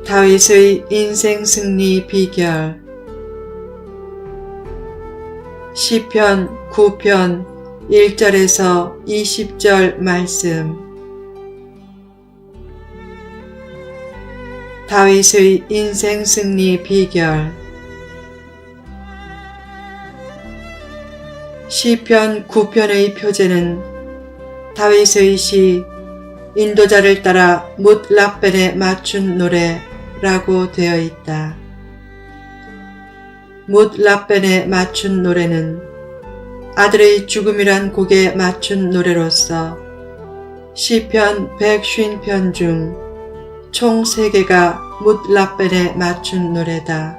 다윗의 인생 승리 비결. 시편 9편 1절에서 20절 말씀. 다윗의 인생 승리 비결. 시편 9편의 표제는 다윗의 시 인도자를 따라 뭇 라벤에 맞춘 노래라고 되어 있다. 뭇 라벤에 맞춘 노래는 아들의 죽음이란 곡에 맞춘 노래로서 시편 150편 중 총 3개가 뭇 라벤에 맞춘 노래다.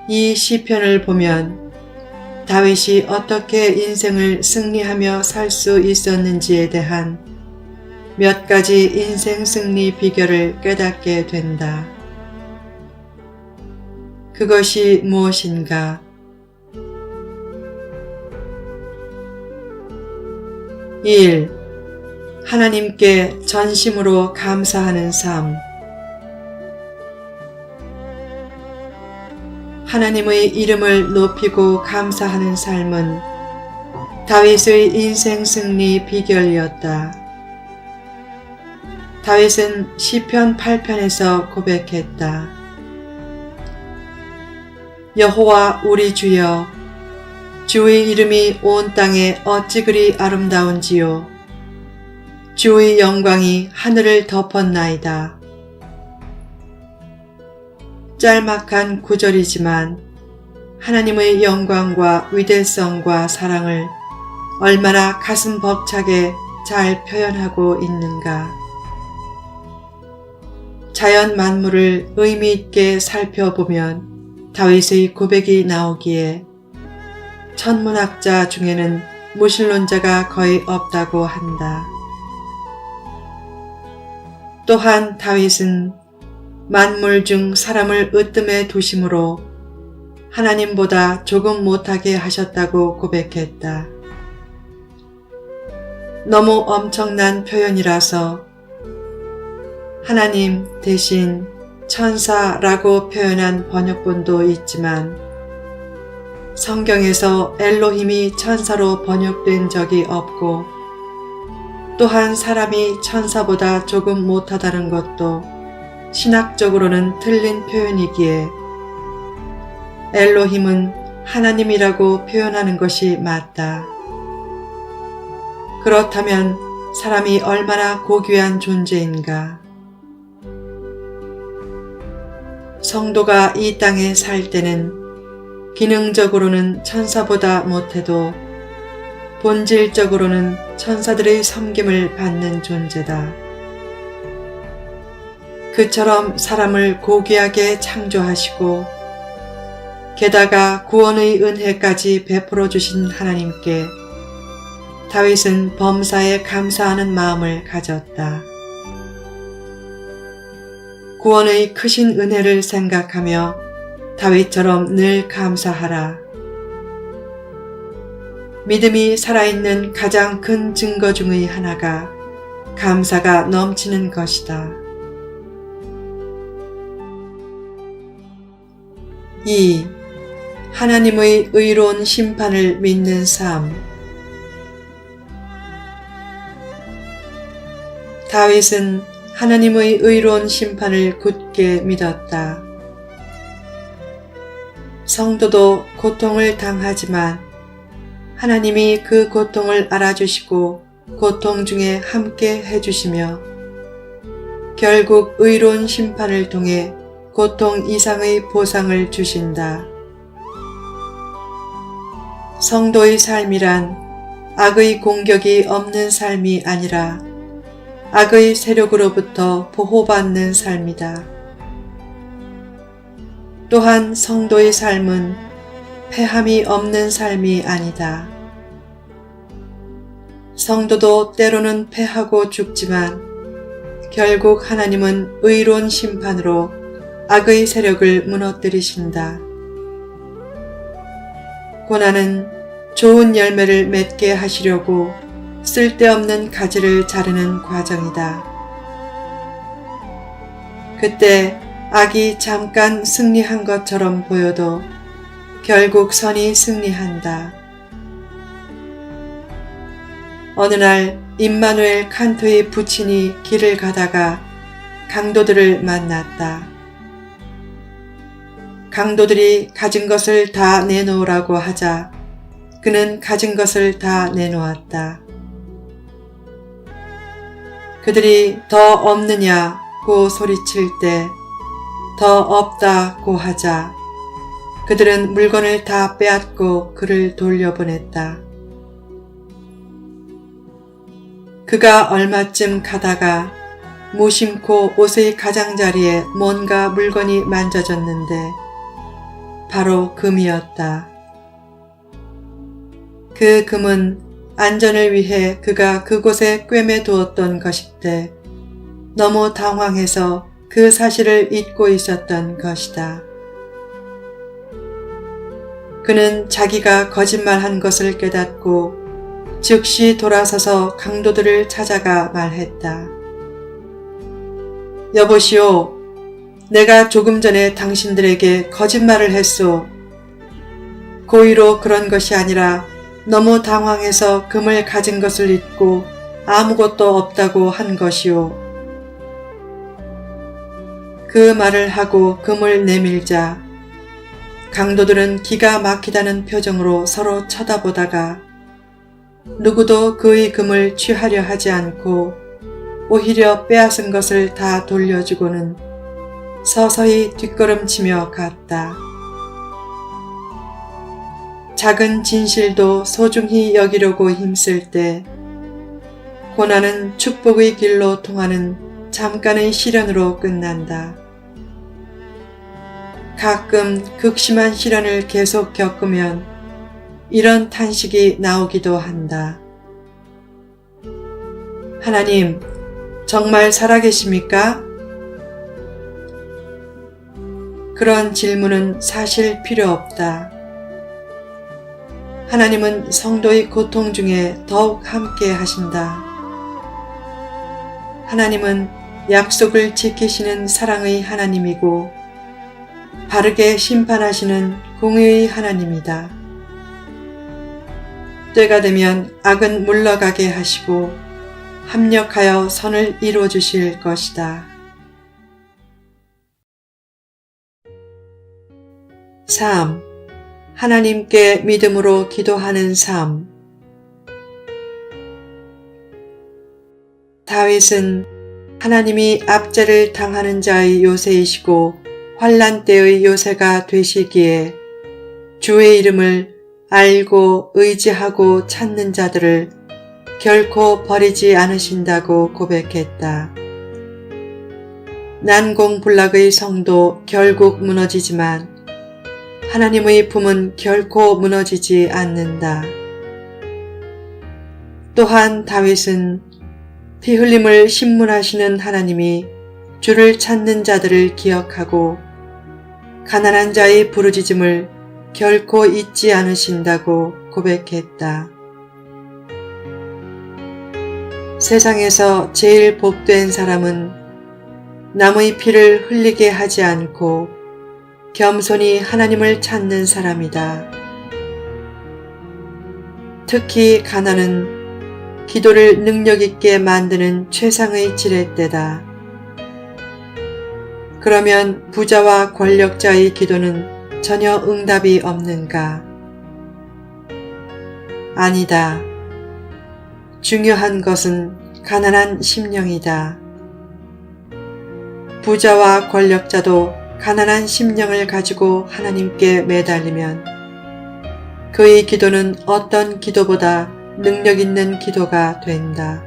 이 시편을 보면 다윗이 어떻게 인생을 승리하며 살 수 있었는지에 대한 몇 가지 인생 승리 비결을 깨닫게 된다. 그것이 무엇인가? 1. 하나님께 전심으로 감사하는 삶. 하나님의 이름을 높이고 감사하는 삶은 다윗의 인생 승리 비결이었다. 다윗은 시편 8편에서 고백했다. 여호와 우리 주여, 주의 이름이 온 땅에 어찌 그리 아름다운지요. 주의 영광이 하늘을 덮었나이다. 짤막한 구절이지만 하나님의 영광과 위대성과 사랑을 얼마나 가슴 벅차게 잘 표현하고 있는가. 자연 만물을 의미 있게 살펴보면 다윗의 고백이 나오기에 천문학자 중에는 무신론자가 거의 없다고 한다. 또한 다윗은 만물 중 사람을 으뜸에 두심으로 하나님보다 조금 못하게 하셨다고 고백했다. 너무 엄청난 표현이라서 하나님 대신 천사라고 표현한 번역본도 있지만 성경에서 엘로힘이 천사로 번역된 적이 없고 또한 사람이 천사보다 조금 못하다는 것도 신학적으로는 틀린 표현이기에 엘로힘은 하나님이라고 표현하는 것이 맞다. 그렇다면 사람이 얼마나 고귀한 존재인가. 성도가 이 땅에 살 때는 기능적으로는 천사보다 못해도 본질적으로는 천사들의 섬김을 받는 존재다. 그처럼 사람을 고귀하게 창조하시고 게다가 구원의 은혜까지 베풀어 주신 하나님께 다윗은 범사에 감사하는 마음을 가졌다. 구원의 크신 은혜를 생각하며 다윗처럼 늘 감사하라. 믿음이 살아있는 가장 큰 증거 중의 하나가 감사가 넘치는 것이다. 2. 하나님의 의로운 심판을 믿는 삶. 다윗은 하나님의 의로운 심판을 굳게 믿었다. 성도도 고통을 당하지만 하나님이 그 고통을 알아주시고 고통 중에 함께 해주시며 결국 의로운 심판을 통해 고통 이상의 보상을 주신다. 성도의 삶이란 악의 공격이 없는 삶이 아니라 악의 세력으로부터 보호받는 삶이다. 또한 성도의 삶은 패함이 없는 삶이 아니다. 성도도 때로는 패하고 죽지만 결국 하나님은 의로운 심판으로 악의 세력을 무너뜨리신다. 고난은 좋은 열매를 맺게 하시려고 쓸데없는 가지를 자르는 과정이다. 그때 악이 잠깐 승리한 것처럼 보여도 결국 선이 승리한다. 어느 날 임마누엘 칸트의 부친이 길을 가다가 강도들을 만났다. 강도들이 가진 것을 다 내놓으라고 하자 그는 가진 것을 다 내놓았다. 그들이 더 없느냐고 소리칠 때 더 없다고 하자 그들은 물건을 다 빼앗고 그를 돌려보냈다. 그가 얼마쯤 가다가 무심코 옷의 가장자리에 뭔가 물건이 만져졌는데 바로 금이었다. 그 금은 안전을 위해 그가 그곳에 꿰매 두었던 것인데 너무 당황해서 그 사실을 잊고 있었던 것이다. 그는 자기가 거짓말한 것을 깨닫고 즉시 돌아서서 강도들을 찾아가 말했다. 여보시오, 내가 조금 전에 당신들에게 거짓말을 했소. 고의로 그런 것이 아니라 너무 당황해서 금을 가진 것을 잊고 아무것도 없다고 한 것이오. 그 말을 하고 금을 내밀자 강도들은 기가 막히다는 표정으로 서로 쳐다보다가 누구도 그의 금을 취하려 하지 않고 오히려 빼앗은 것을 다 돌려주고는 서서히 뒷걸음치며 갔다. 작은 진실도 소중히 여기려고 힘쓸 때 고난은 축복의 길로 통하는 잠깐의 시련으로 끝난다. 가끔 극심한 시련을 계속 겪으면 이런 탄식이 나오기도 한다. 하나님, 정말 살아계십니까? 그런 질문은 사실 필요 없다. 하나님은 성도의 고통 중에 더욱 함께 하신다. 하나님은 약속을 지키시는 사랑의 하나님이고 바르게 심판하시는 공의의 하나님이다. 때가 되면 악은 물러가게 하시고 합력하여 선을 이루어 주실 것이다. 3. 하나님께 믿음으로 기도하는 삶. 다윗은 하나님이 압제를 당하는 자의 요새이시고 환난 때의 요새가 되시기에 주의 이름을 알고 의지하고 찾는 자들을 결코 버리지 않으신다고 고백했다. 난공불락의 성도 결국 무너지지만 하나님의 품은 결코 무너지지 않는다. 또한 다윗은 피 흘림을 신문하시는 하나님이 주를 찾는 자들을 기억하고 가난한 자의 부르짖음을 결코 잊지 않으신다고 고백했다. 세상에서 제일 복된 사람은 남의 피를 흘리게 하지 않고 겸손히 하나님을 찾는 사람이다. 특히 가난은 기도를 능력있게 만드는 최상의 지렛대다. 그러면 부자와 권력자의 기도는 전혀 응답이 없는가? 아니다. 중요한 것은 가난한 심령이다. 부자와 권력자도 가난한 심령을 가지고 하나님께 매달리면 그의 기도는 어떤 기도보다 능력 있는 기도가 된다.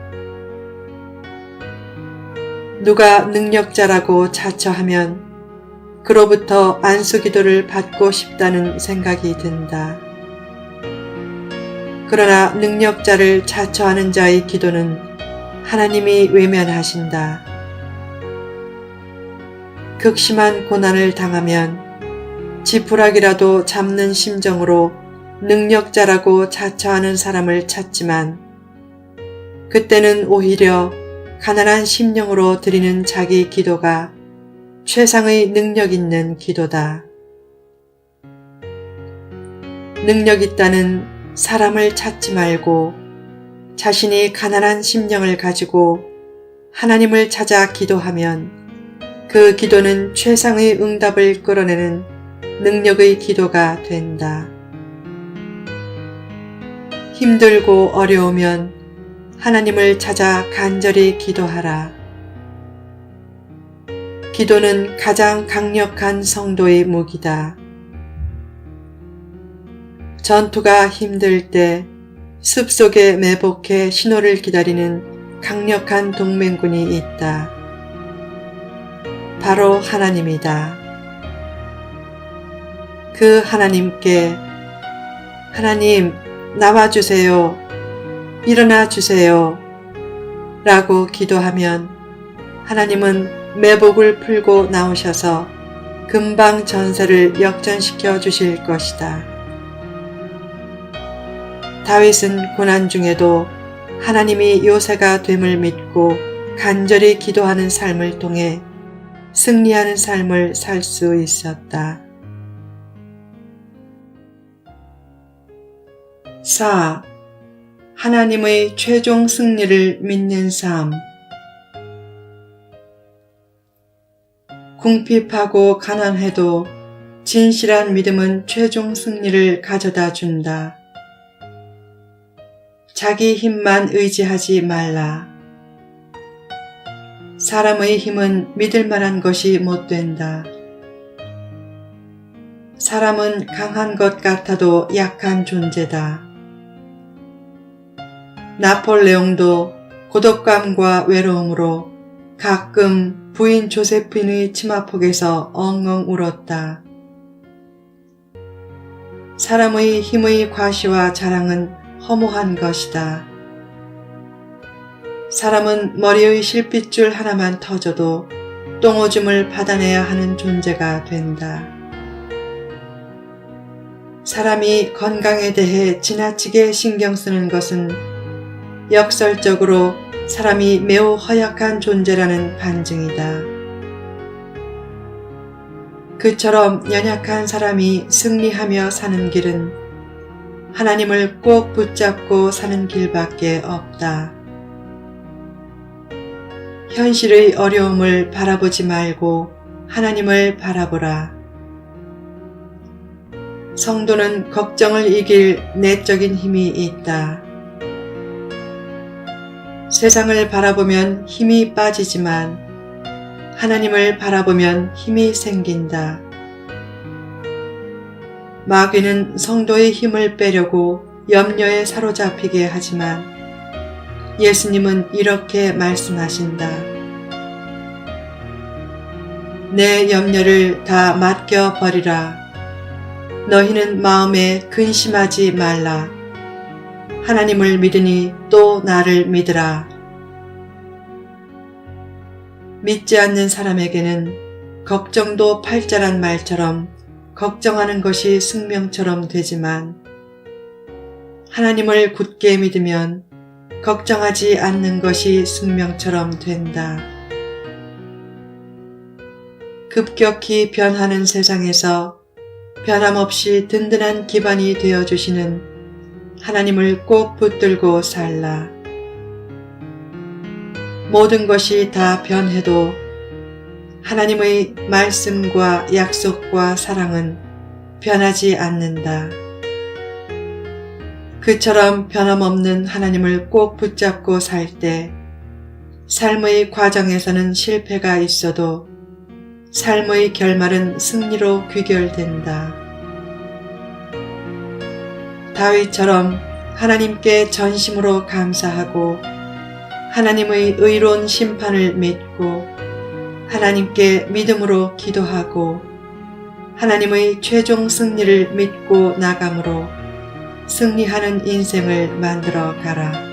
누가 능력자라고 자처하면 그로부터 안수기도를 받고 싶다는 생각이 든다. 그러나 능력자를 자처하는 자의 기도는 하나님이 외면하신다. 극심한 고난을 당하면 지푸라기라도 잡는 심정으로 능력자라고 자처하는 사람을 찾지만 그때는 오히려 가난한 심령으로 드리는 자기 기도가 최상의 능력 있는 기도다. 능력 있다는 사람을 찾지 말고 자신이 가난한 심령을 가지고 하나님을 찾아 기도하면 그 기도는 최상의 응답을 끌어내는 능력의 기도가 된다. 힘들고 어려우면 하나님을 찾아 간절히 기도하라. 기도는 가장 강력한 성도의 무기다. 전투가 힘들 때 숲속에 매복해 신호를 기다리는 강력한 동맹군이 있다. 바로 하나님이다. 그 하나님께 하나님 나와주세요. 일어나 주세요. 라고 기도하면 하나님은 매복을 풀고 나오셔서 금방 전세를 역전시켜 주실 것이다. 다윗은 고난 중에도 하나님이 요새가 됨을 믿고 간절히 기도하는 삶을 통해 승리하는 삶을 살 수 있었다. 4. 하나님의 최종 승리를 믿는 삶. 궁핍하고 가난해도 진실한 믿음은 최종 승리를 가져다 준다. 자기 힘만 의지하지 말라. 사람의 힘은 믿을 만한 것이 못 된다. 사람은 강한 것 같아도 약한 존재다. 나폴레옹도 고독감과 외로움으로 가끔 부인 조세핀의 치마폭에서 엉엉 울었다. 사람의 힘의 과시와 자랑은 허무한 것이다. 사람은 머리의 실핏줄 하나만 터져도 똥오줌을 받아내야 하는 존재가 된다. 사람이 건강에 대해 지나치게 신경 쓰는 것은 역설적으로 사람이 매우 허약한 존재라는 반증이다. 그처럼 연약한 사람이 승리하며 사는 길은 하나님을 꼭 붙잡고 사는 길밖에 없다. 현실의 어려움을 바라보지 말고 하나님을 바라보라. 성도는 걱정을 이길 내적인 힘이 있다. 세상을 바라보면 힘이 빠지지만 하나님을 바라보면 힘이 생긴다. 마귀는 성도의 힘을 빼려고 염려에 사로잡히게 하지만 예수님은 이렇게 말씀하신다. 내 염려를 다 맡겨버리라. 너희는 마음에 근심하지 말라. 하나님을 믿으니 또 나를 믿으라. 믿지 않는 사람에게는 걱정도 팔자란 말처럼 걱정하는 것이 승명처럼 되지만 하나님을 굳게 믿으면 걱정하지 않는 것이 승명처럼 된다. 급격히 변하는 세상에서 변함없이 든든한 기반이 되어주시는 하나님을 꼭 붙들고 살라. 모든 것이 다 변해도 하나님의 말씀과 약속과 사랑은 변하지 않는다. 그처럼 변함없는 하나님을 꼭 붙잡고 살 때 삶의 과정에서는 실패가 있어도 삶의 결말은 승리로 귀결된다. 다윗처럼 하나님께 전심으로 감사하고 하나님의 의로운 심판을 믿고 하나님께 믿음으로 기도하고 하나님의 최종 승리를 믿고 나감으로 승리하는 인생을 만들어 가라.